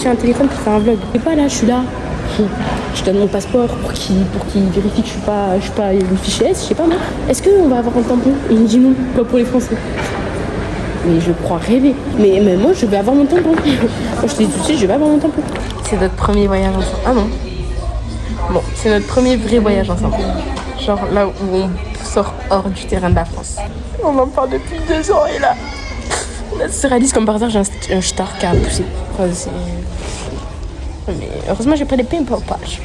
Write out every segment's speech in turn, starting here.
sortir un téléphone pour faire un vlog. Et pas là, je suis là. Je donne mon passeport pour qu'il vérifie que je suis pas une fichée S, je sais pas moi. Est-ce qu'on va avoir un tampon? Et il me dit non, pas pour les Français. Mais je crois rêver. Mais moi, je vais avoir mon tampon. Moi, je te dis tout de suite, je vais avoir mon tampon. C'est notre premier voyage ensemble. Ah non. Bon, c'est notre premier vrai voyage ensemble. Genre là où on sort hors du terrain de la France. On en parle depuis 2 ans et là se réalise comme par hasard, j'ai un star qui a poussé. Enfin, mais heureusement, j'ai pris des pains pour page.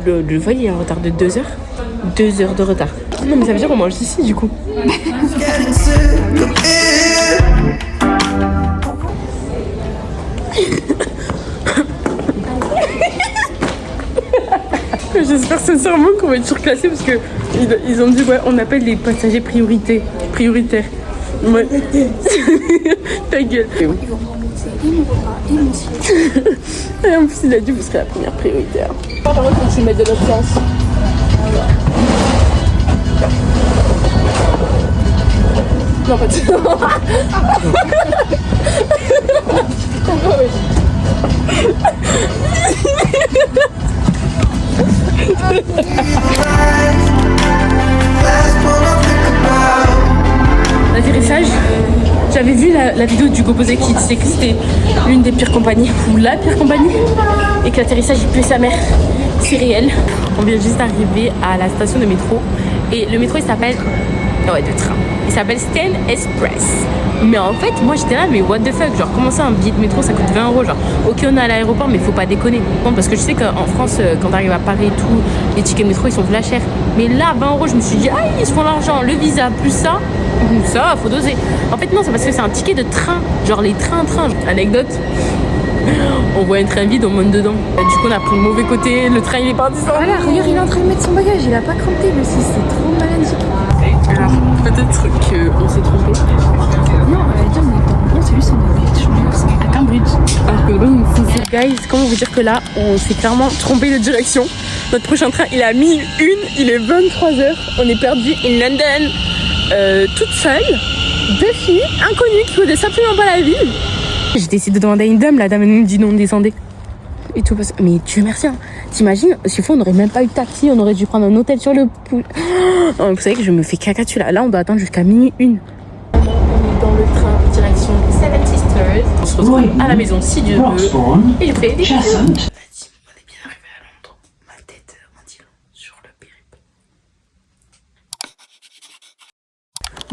Le vol il est en retard de 2 heures. 2 heures de retard. Non, mais ça veut dire qu'on mange ici du coup. J'espère sincèrement qu'on va être surclassé parce que ils ont dit ouais, on appelle les passagers prioritaires. Ouais. Ta gueule. Et en plus il a dit vous serez la première prioritaire. Par contre faut que tu mettes de l'autre sens. Non pas du tout. L'atterrissage, j'avais vu la vidéo du Gobosé qui disait que c'était l'une des pires compagnies ou la pire compagnie et que l'atterrissage il pue sa mère. C'est réel. On vient juste d'arriver à la station de métro et le métro il s'appelle de train. Il s'appelle Stan Express. Mais en fait, moi j'étais là, mais what the fuck, genre comment ça un billet de métro ça coûte 20 €, genre ok on est à l'aéroport mais faut pas déconner. Non, parce que je sais qu'en France quand t'arrives à Paris et tout, les tickets de métro ils sont plus chers. Mais là 20 € je me suis dit ah ils se font l'argent, le visa plus ça faut doser. En fait non c'est parce que c'est un ticket de train, genre les trains. Anecdote, on voit un train vide, on monte dedans. Du coup on a pris le mauvais côté, le train il est parti sans. Voilà, regarde il est en train de mettre son bagage, il a pas crampé lui aussi, c'est trop magnifique. Alors peut-être qu'on s'est trompé. Non, elle a dit non, c'est lui, c'est Cambridge. À Cambridge. Alors que bon, guys, comment vous dire que là, on s'est clairement trompé de direction. Notre prochain train, il a mis il est 23h. On est perdu in London, toute seule, 2 filles inconnues qui connaissent absolument pas la ville. J'ai décidé de demander à une dame, la dame elle nous dit non, descendez. Et tout parce... Mais Dieu merci, hein. T'imagines, s'il faut, on n'aurait même pas eu de taxi, on aurait dû prendre un hôtel sur le pool. Oh, vous savez que je me fais caca dessus là. Là, on doit attendre jusqu'à minuit 1. On est dans le train direction Seven Sisters. On se retrouve à la maison si Dieu veut. Et je fais des bisous. On est bien arrivé à Londres. Ma tête en dit long sur le périple.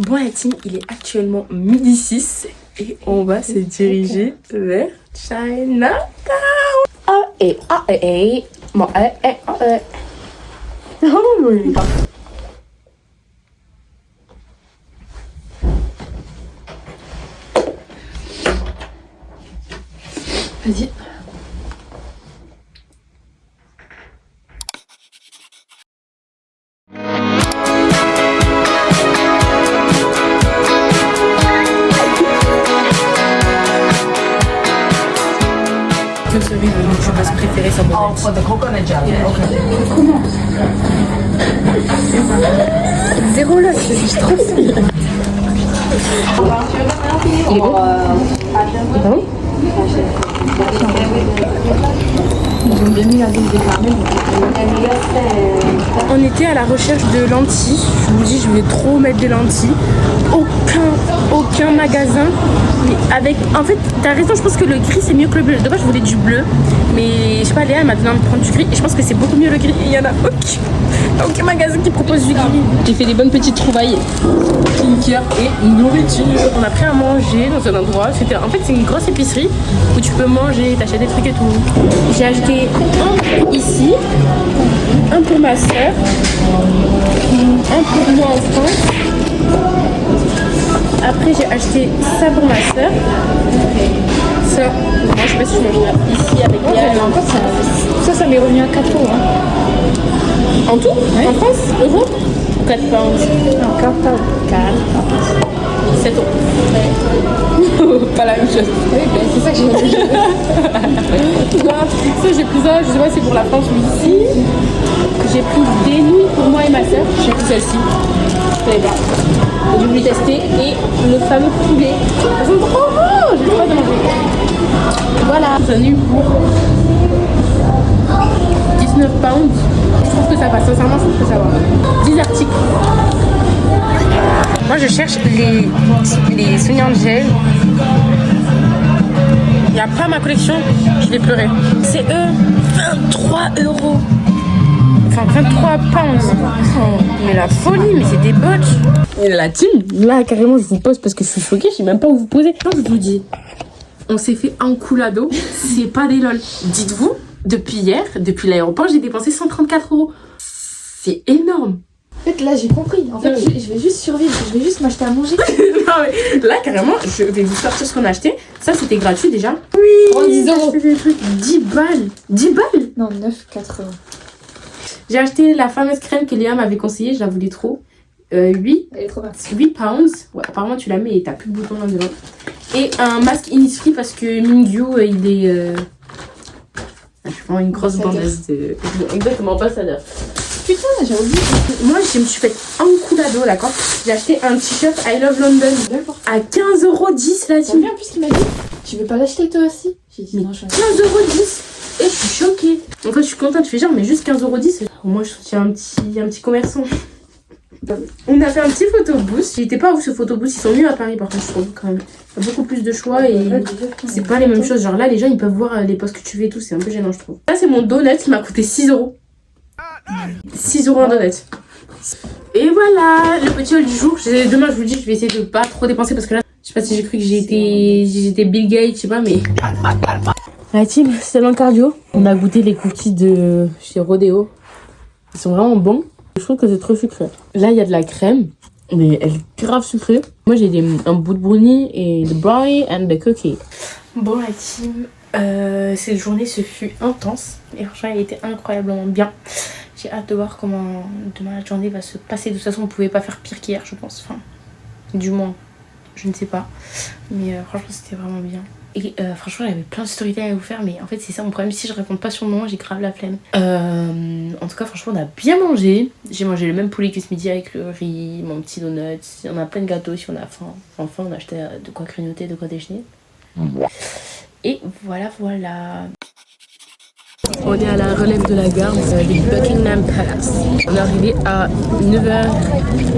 Bon, la team, il est actuellement 12h06 et on va se diriger vers Chinatown. Vas-y. Que serait le youtubeur préféré sans bonnet? For the coconut jelly. Comment? Zéro là, je suis trop seule. Il est beau? C'est pas bon? Ils ont bien mis la dose de caramel. On était à la recherche de lentilles. Je vous dis, je voulais trop mettre des lentilles. Aucun magasin. Mais avec... En fait, t'as raison, je pense que le gris c'est mieux que le bleu. De base, je voulais du bleu. Mais je sais pas, Léa elle m'a donné envie de prendre du gris. Et je pense que c'est beaucoup mieux le gris. Il y en a aucun magasin qui propose du gris. J'ai fait des bonnes petites trouvailles. Skincare et nourriture. On a pris à manger dans un endroit. En fait, c'est une grosse épicerie où tu peux manger, t'achètes des trucs et tout. J'ai acheté un ici, un pour ma soeur, un pour moi en France. Après, j'ai acheté ça pour ma soeur. Ça, moi je sais pas si je mangerai ici avec elle. Encore ça m'est revenu à 4 €. Hein. En tout? Ouais. En France? Euros? 4 pounds. Non, 4 €. 7 €. Ouais. Pas la même chose. Oui, ben c'est ça que j'ai dit. Ça, j'ai pris ça, je sais pas si c'est pour la France ou ici. J'ai pris des nuits pour moi et ma soeur, j'ai pris celle-ci. Je savais pas. J'ai voulu tester. Et le fameux poulet. Ils sont trop beaux. J'ai trop de manger. Voilà. J'en ai eu pour 19 pounds. Je trouve que ça passe. Sincèrement, je trouve que ça va. 10 articles. Moi, je cherche les soignants de gel. Il n'y a pas ma collection. Je vais pleurer. C'est eux. 23 €. Enfin, 23 pounds. Oh, mais la folie, mais c'est des botches. Et la team, là, carrément, je vous pose parce que je suis choquée. Je sais même pas où vous poser. Quand je vous dis, on s'est fait un couladot. C'est pas des lol. Dites-vous, depuis hier, depuis l'aéroport, j'ai dépensé 134 €. C'est énorme. En fait, là, j'ai compris. En fait, je vais juste survivre. Je vais juste m'acheter à manger. Non, mais là, carrément, je vais vous sortir ce qu'on a acheté. Ça, c'était gratuit déjà. Oui. Oh, 10 €. 10 balles. 10 balles. Non, 9,80. J'ai acheté la fameuse crème que Léa m'avait conseillée. Je la voulais trop. 8 Elle est trop mince. 8 pounds. Ouais, apparemment, tu la mets et t'as plus de boutons là dedans. Et un masque Innisfree parce que Mingyu, il est... Je prends une grosse bandaise de... Exactement, ambassadeur. Putain, j'ai oublié. Moi, je me suis fait un couladot, d'accord. J'ai acheté un t-shirt I Love London à 15,10 € la C'est team. bien plus qu'il m'a dit. Tu veux pas l'acheter toi aussi? J'ai dit non, je 15,10 € et je suis choquée. En fait, je suis contente. Je fais genre, mais juste 15,10 €. Moi, je soutiens un petit commerçant. On a fait un petit photobooth. J'étais pas ouf ce photobooth. Ils sont mieux à Paris, par contre, je trouve quand même. Il y a beaucoup plus de choix et c'est pas les mêmes choses. Genre là, les gens ils peuvent voir les posts que tu veux et tout. C'est un peu gênant, je trouve. Là, c'est mon donut qui m'a coûté 6 €. 6 € en donut. Et voilà, le petit haul du jour. Demain, je vous dis, je vais essayer de pas trop dépenser parce que là, je sais pas si j'ai cru que j'étais Bill Gates, je sais pas, mais. Calme. La team, c'est le cardio. On a goûté les cookies de chez Rodeo. Ils sont vraiment bons. Je trouve que c'est trop sucré. Là, il y a de la crème, mais elle est grave sucrée. Moi, j'ai un bout de brownie et de brownie and the cookie. Bon, la team, cette journée se fut intense. Et franchement, elle était incroyablement bien. J'ai hâte de voir comment demain la journée va se passer. De toute façon, on pouvait pas faire pire qu'hier, je pense. Enfin, du moins, je ne sais pas. Mais franchement, c'était vraiment bien. Et franchement, j'avais plein de storytelling à vous faire. Mais en fait, c'est ça mon problème. Si je raconte pas sur le moment, j'ai grave la flemme. En tout cas, franchement, on a bien mangé. J'ai mangé le même poulet que ce midi avec le riz, mon petit donut. On a plein de gâteaux si on a faim. Enfin, on a acheté de quoi grignoter, de quoi déjeuner. Et voilà. On est à la relève de la gare du Buckingham Palace. On est arrivé à 9h40,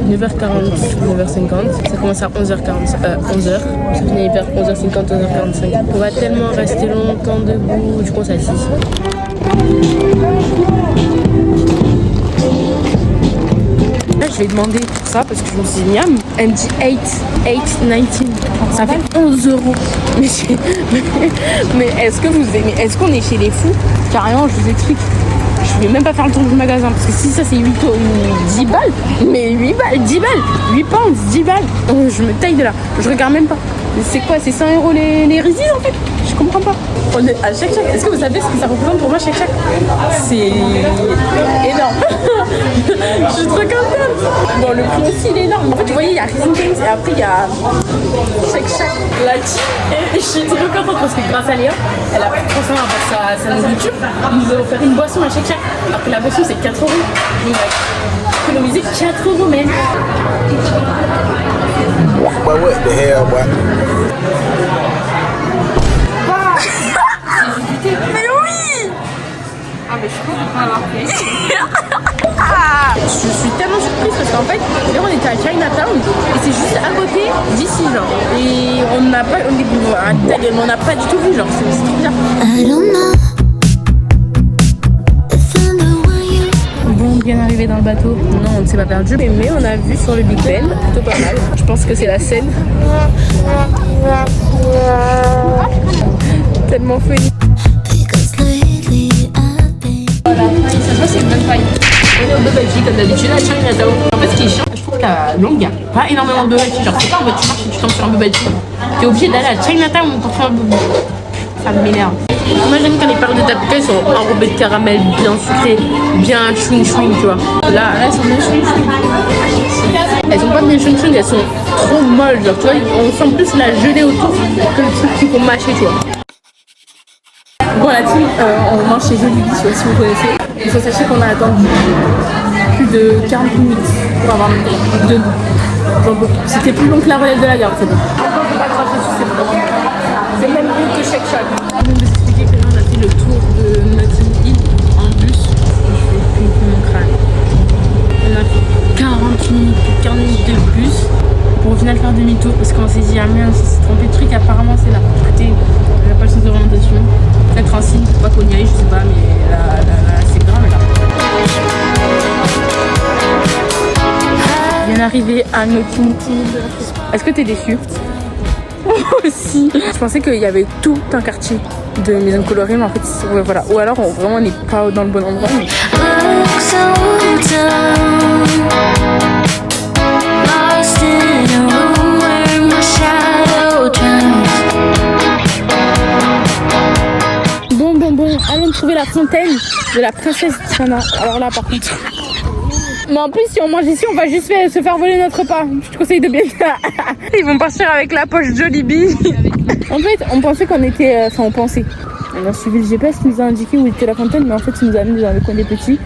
9h50. Ça commence à 11h40, 11h. Ça finit vers 11h50, 11h45. On va tellement rester longtemps debout, du coup on s'assise. Là, je vais demander pour ça parce que je me suis dit, miam, MD8, 8,19. Ça fait 11 €. Mais est-ce que vous aimez? Est-ce qu'on est chez les fous? Carrément, je vous explique. Je vais même pas faire le tour du magasin parce que si ça c'est 10 balles, mais 8 balles, 10 balles, 8 pounds, 10 balles, je me taille de là. Je regarde même pas. C'est quoi? C'est 100 € les Reese's en fait? Je comprends pas. On est à Shake Shack. Est-ce que vous savez ce que ça représente pour moi Shake Shack? C'est énorme. Je suis trop contente. Bon, le prix aussi il est énorme. En fait, vous voyez, il y a Raising Cane's et après il y a Shake Shack. La team. Et je suis trop contente parce que grâce à Léa, elle a pris 300 € à sa nourriture. Elle nous a offert une boisson à Shake Shack. Alors que la boisson c'est 4 €. Donc, on a économisé 4 € même. What the hell, boy? Mais oui! Ah mais je suis contente de pas l'avoir fait. Je suis tellement surprise parce qu'en fait, là on était à Chinatown et c'est juste à côté d'ici genre. Et on n'a pas du tout vu genre, c'est trop bizarre. Bon, bien arrivé dans le bateau. Non, on ne s'est pas perdu, mais on a vu sur le Big Ben, plutôt pas mal. Je pense que c'est la Seine. Tellement funny. Voilà, ça se voit, c'est une bonne paille. On est au bubble tea comme d'habitude à Chinatown. En fait, ce qui est chiant, je trouve qu'à Londres, il n'y a pas énormément de bubble tea. Genre, c'est pas en mode tu marches et tu tombes sur un bubble tea. T'es obligé d'aller à Chinatown pour trouver un bubble tea. Ça m'énerve. Moi j'aime quand les perles de tapioca elles sont enrobées de caramel bien sucré, bien chewing chewing, tu vois. Là elles sont bien chewing chewing. Elles sont pas bien chewing chewing, elles sont trop molles, genre tu vois, on sent plus la gelée autour que le truc qu'il faut mâcher, tu vois. Bon la team, on mange chez Jollibee, je sais pas si vous connaissez. Il faut sachez qu'on a attendu plus de 40 minutes pour avoir de nous. C'était plus long que la relève de la gare, c'est bon. C'est même mieux que Shake Shack. Je vais vous expliquer que là on a fait le tour de Notting Hill en bus. Je vais pincer mon crâne. On a fait 40 minutes de bus pour au final faire demi-tour parce qu'on s'est dit ah merde, on s'est trompé de truc, apparemment c'est là. Écoutez, on n'a pas le sens d'orientation. Peut-être un signe pour pas qu'on y aille, je sais pas, mais là c'est grave là. Je viens d'arriver à Notting Hill. Est-ce que t'es déçue? Moi aussi. Je pensais qu'il y avait tout un quartier de maisons colorées, mais en fait, ouais, voilà. Ou alors, vraiment, on n'est pas dans le bon endroit. Mais... Bon, allons trouver la fontaine de la princesse Diana. Alors là, par contre... Mais en plus, si on mange ici, on va juste se faire voler notre repas. Je te conseille de bien faire. Ils vont partir avec la poche Jollibee. En fait, on pensait qu'on était... Enfin, on pensait. On a suivi le GPS qui nous a indiqué où était la fontaine, mais en fait, il nous a amené dans le coin des petits.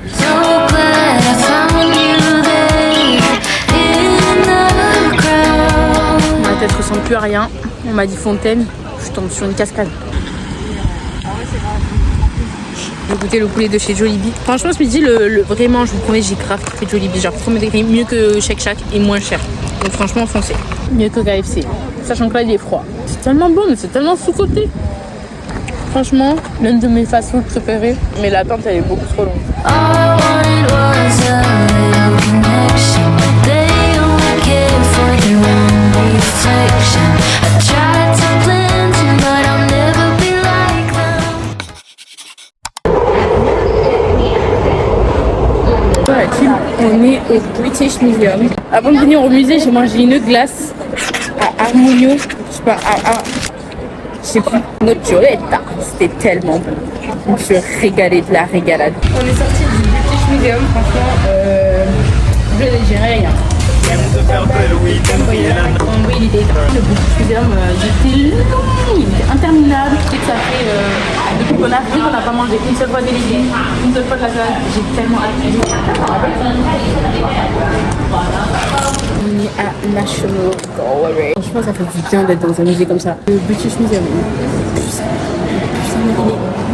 Ma tête ressemble plus à rien. On m'a dit fontaine. Je tombe sur une cascade. J'ai goûté le poulet de chez Jollibee. Franchement, ce midi, vraiment, je vous promets, j'ai grave kiffé Jollibee. Genre, premier degré, mieux que Shake Shack et moins cher. Donc, franchement, foncez. Mieux que KFC. Sachant que là, il est froid. C'est tellement bon, mais c'est tellement sous-côté. Franchement, l'un de mes fast-food préférés. Mais l'attente, elle est beaucoup trop longue. On est au British Museum. Avant de venir au musée, j'ai mangé une glace à Harmonio. Je sais pas, je sais plus. Noccioletta. C'était tellement bon. Je me suis régalée de la régalade. On est sorti du British Museum. Franchement, j'ai rien. Le British Museum, il était long, il était interminable. Tu sais que ça fait depuis qu'on arrive, on n'a pas mangé une seule fois délivré, une seule fois de la salade. J'ai tellement hâte. On est à National Gallery. Franchement, ça fait du bien d'être dans un musée comme ça. Le British Museum, il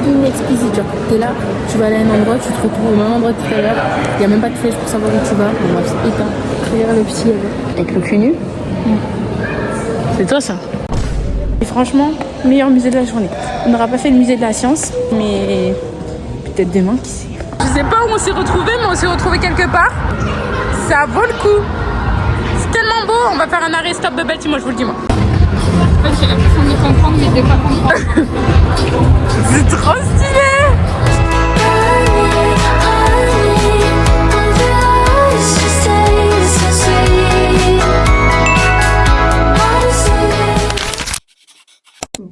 est inexquisite. Genre, t'es là, tu vas aller à un endroit, tu te retrouves au même endroit que tout à l'heure. Il n'y a même pas de flèche pour savoir où tu vas. Bon, bref, c'est éteint. Regarde le petit avec le cul nu. C'est toi ça. Et franchement, meilleur musée de la journée. On n'aura pas fait le musée de la science, mais peut-être demain, qui sait. Je sais pas où on s'est retrouvés, mais on s'est retrouvés quelque part. Ça vaut le coup. C'est tellement beau. On va faire un arrêt stop Bubble Tea, moi je vous le dis moi. En fait, j'ai l'impression de comprendre, mais de pas comprendre. C'est trop stylé.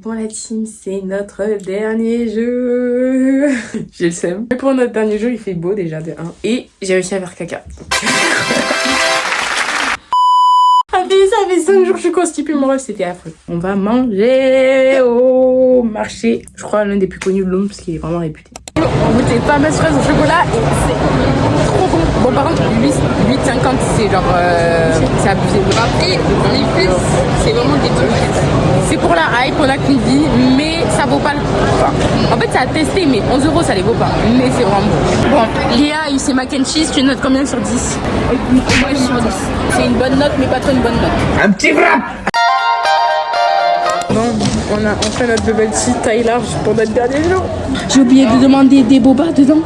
Bon la team, c'est notre dernier jeu. J'ai le seum. Mais pour notre dernier jeu, il fait beau déjà de 1. Et j'ai réussi à faire caca. Ça fait 5 jours que je suis constipée, mon rêve, c'était affreux. On va manger au marché. Je crois l'un des plus connus de Londres parce qu'il est vraiment réputé. On goûte les fameuses fraises au chocolat et c'est trop bon. Bon par contre 8,50 c'est genre c'est abusé. Après les fraises c'est vraiment des bonnes fraises. C'est pour la hype, on a qu'une vie, mais ça vaut pas le coup. En fait ça a testé mais 11 € ça les vaut pas. Mais c'est vraiment bon. Bon, Léa il c'est mac and cheese, tu notes combien sur 10? Moi sur 10. C'est une bonne note mais pas trop une bonne note. Un petit rap. Bon, on a enfin notre bubble tea taille large pour notre dernier jour. J'ai oublié de demander des boba dedans.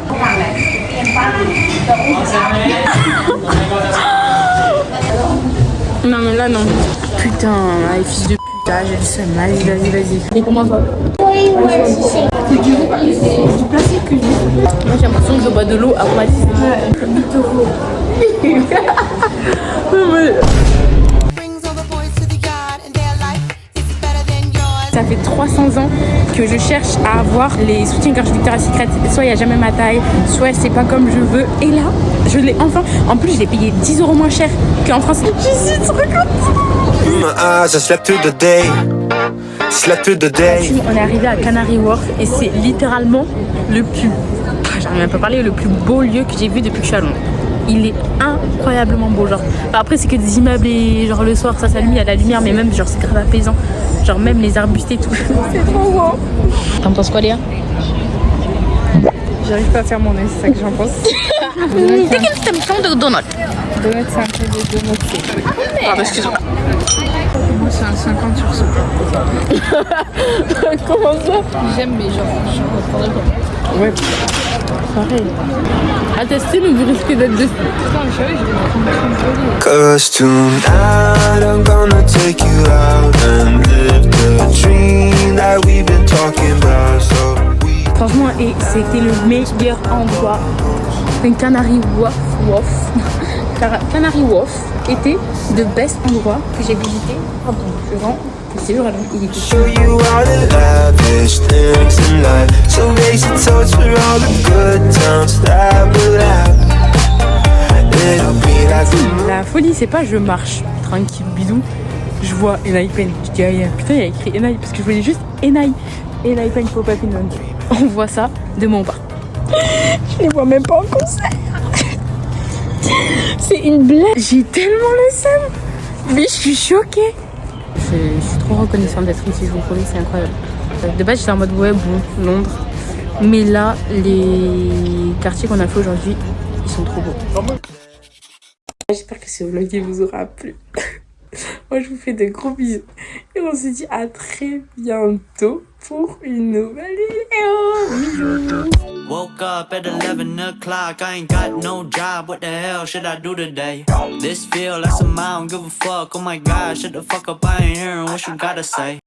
Non mais là non. Putain, allez, fils de putain, j'ai le seum. Vas-y. Et comment ça? C'est du plastique que j'ai. Moi j'ai l'impression que je bois de l'eau aromatisée. 8 €. Ça fait 300 ans que je cherche à avoir les soutiens-gorge Victoria's Secret. Soit il n'y a jamais ma taille, soit c'est pas comme je veux. Et là, je l'ai enfin. En plus, je l'ai payé 10 € moins cher qu'en France. Je suis trop contente. Slept through the day. On est arrivé à Canary Wharf et c'est littéralement le plus, j'arrive même pas à parler, le plus beau lieu que j'ai vu depuis que je suis à Londres. Il est incroyablement beau, genre. Enfin, après c'est que des immeubles et genre le soir ça s'allume, il y a la lumière, mais même genre c'est grave apaisant. Genre même les arbustes et tout. C'est trop beau. T'en penses quoi Léa? J'arrive pas à faire mon nez, c'est ça que j'en pense. C'est quelle extension de donut? Donut, c'est un peu des donuts. Pardon, excuse-moi. Moi, c'est un 50 sur 100. Comment ça? J'aime, mais genre, je reprendrai pas. Ouais. Pareil. À tester, mais vous risquez d'être déçus. Putain, je savais, je vais mettre une jolie. Cause tonight I'm gonna take you out and live the dream that we've been talking about. So we Franchement, et c'était le meilleur endroit. Une Canary Wharf. Canary Wharf était le best endroit que j'ai visité durant le séjour à Londres. Il était show you all the lavish things in life. So raise your toast for all the good times that we'll have. It'll be like La folie, c'est pas je marche tranquille bidou, je vois Enai Pen. Je dis, ah, putain, il y a écrit Enai parce que je voyais juste Enai Pen Pop-Up in London. On voit ça de mon pas. Je les vois même pas en concert. C'est une blague. J'ai tellement le seum. Mais je suis choquée. Je suis trop reconnaissante d'être ici, je vous promets, c'est incroyable. De base, j'étais en mode ouais, bon, Londres. Mais là, les quartiers qu'on a fait aujourd'hui, ils sont trop beaux. J'espère que ce vlog vous aura plu. Moi, je vous fais de gros bisous. Et on se dit à très bientôt pour une nouvelle vidéo. Bisous. Woke up at 11 o'clock, I ain't got no job, what the hell should I do today? This feel like some I don't give a fuck, oh my god, shut the fuck up, I ain't hearing what you gotta say.